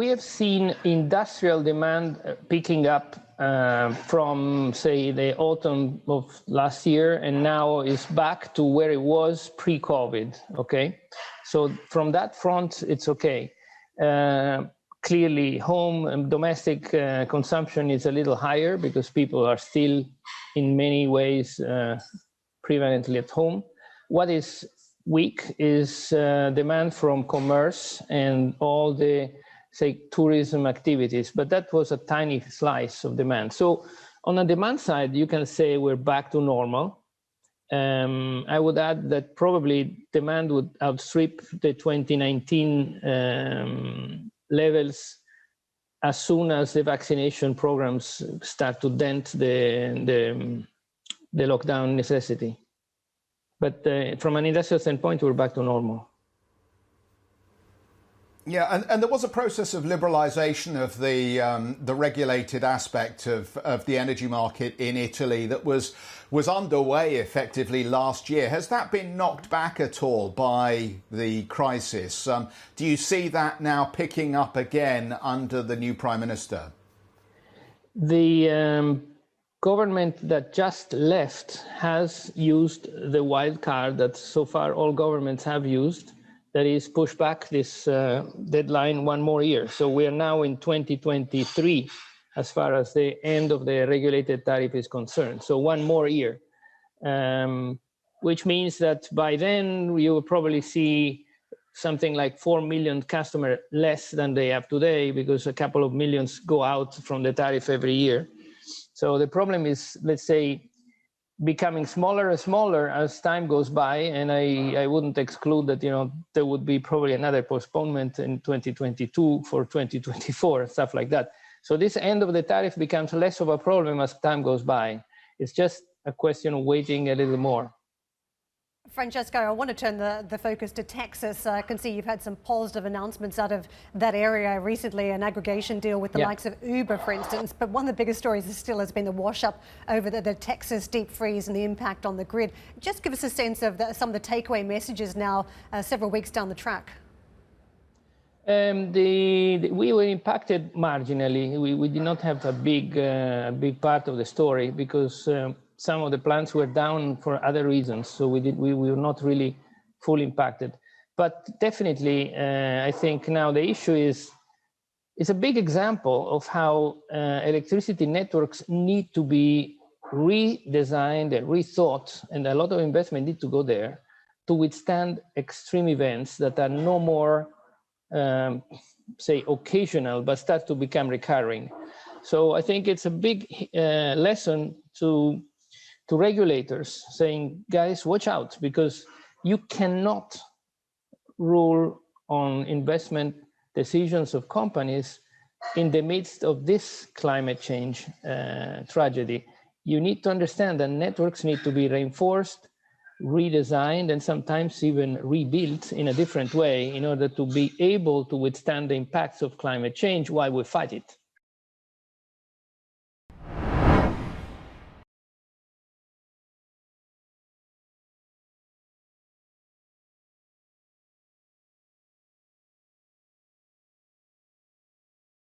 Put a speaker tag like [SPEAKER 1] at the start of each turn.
[SPEAKER 1] we have seen industrial demand picking up from, say, the autumn of last year, and now is back to where it was pre-COVID, okay? So from that front, it's okay. Clearly, home and domestic consumption is a little higher because people are still, in many ways, prevalently at home. What is weak is demand from commerce and all the, say, tourism activities, but that was a tiny slice of demand. So on the demand side, you can say we're back to normal. I would add that probably demand would outstrip the 2019 levels as soon as the vaccination programs start to dent the lockdown necessity. But from an industrial standpoint, we're back to normal.
[SPEAKER 2] Yeah, and there was a process of liberalisation of the regulated aspect of the energy market in Italy that was underway effectively last year. Has that been knocked back at all by the crisis? Do you see that now picking up again under the new Prime Minister?
[SPEAKER 1] The government that just left has used the wild card that so far all governments have used, that is push back this deadline one more year. So we are now in 2023 as far as the end of the regulated tariff is concerned. So one more year, which means that by then you will probably see something like 4 million customers less than they have today, because a couple of millions go out from the tariff every year. So the problem is, let's say, becoming smaller and smaller as time goes by, and I wouldn't exclude that, there would be probably another postponement in 2022 for 2024, stuff like that. So this end of the tariff becomes less of a problem as time goes by. It's just a question of waiting a little more.
[SPEAKER 3] Francesco, I want to turn the focus to Texas. I can see you've had some positive announcements out of that area recently, an aggregation deal with the likes of Uber, for instance. But one of the biggest stories still has been the wash up over the Texas deep freeze and the impact on the grid. Just give us a sense of some of the takeaway messages now, several weeks down the track.
[SPEAKER 1] We were impacted marginally. We did not have a big part of the story because some of the plants were down for other reasons, so we were not really fully impacted. But definitely, I think now the issue is a big example of how electricity networks need to be redesigned and rethought, and a lot of investment need to go there to withstand extreme events that are no more, say, occasional, but start to become recurring. So I think it's a big lesson to regulators saying, guys, watch out, because you cannot rule on investment decisions of companies in the midst of this climate change tragedy. You need to understand that networks need to be reinforced, redesigned, and sometimes even rebuilt in a different way in order to be able to withstand the impacts of climate change while we fight it.